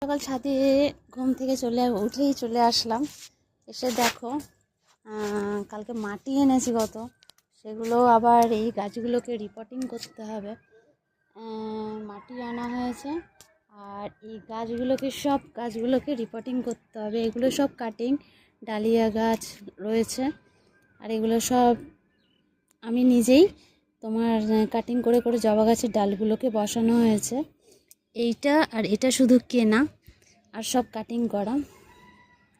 সকাল ছাদে ঘুম থেকে উঠেই চলে আসলাম। এসে দেখো কালকে মাটি এনেছি সেগুলো আবার এই গাছগুলোকে রিপোর্টিং করতে হবে। মাটি আনা হয়েছে আর এই সব গাছগুলোকে রিপোর্টিং করতে হবে। এগুলো সব কাটিং, ডালিয়া গাছ রয়েছে আর এগুলো সব আমি নিজেই কাটিং করে করে জবা গাছের ডালগুলোকে বসানো হয়েছে। এইটা আর এটা শুধু কেনা আর সব কাটিং করা।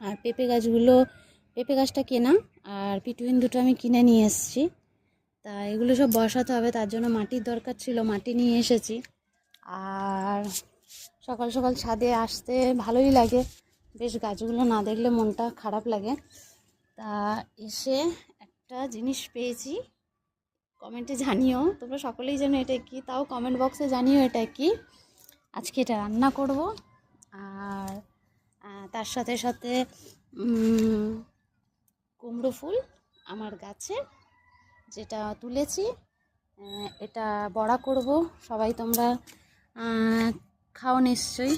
আর পেঁপে গাছটা কেনা আর পিটুইন দুটো আমি কিনে নিয়ে এসেছি। তা এগুলো সব বসাতে হবে, তার জন্য মাটির দরকার ছিল, মাটি নিয়ে এসেছি। আর সকাল সকাল ছাদে আসতে ভালোই লাগে, বেশ গাছগুলো না দেখলে মনটা খারাপ লাগে। তা এসে একটা জিনিস পেয়েছি, কমেন্টে জানিও, তোমরা সকলেই জানো এটা কি, তাও কমেন্ট বক্সে জানিও এটা কি। আজকে এটা রান্না করব। আর তার সাথে সাথে কুমড়ো ফুল আমার গাছে যেটা তুলেছি, এটা বড়া করব। সবাই তোমরা খাও নিশ্চয়ই।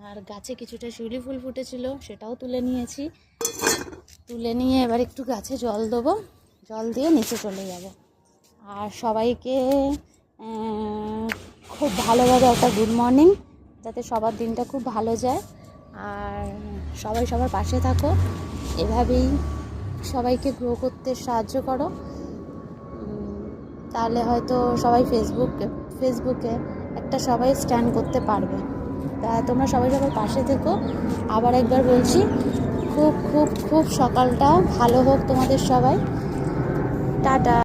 আর গাছে কিছুটা শিউলি ফুল ফুটেছিল, সেটাও তুলে নিয়েছি। তুলে নিয়ে এবার একটু গাছে জল দেবো, জল দিয়ে নিচে চলে যাব। আর সবাইকে খুব ভালোভাবে একটা গুড মর্নিং, যাতে সবার দিনটা খুব ভালো যায়। আর সবাই সবার পাশে থাকো, এভাবেই সবাইকে গ্রো করতে সাহায্য করো। তাহলে হয়তো সবাই ফেসবুকে একটা সবাই স্ট্যান্ড করতে পারবে। তা তোমরা সবাই সবার পাশে থেকো। আবার একবার বলছি, খুব খুব খুব সকালটা ভালো হোক তোমাদের সবাই। টাটা।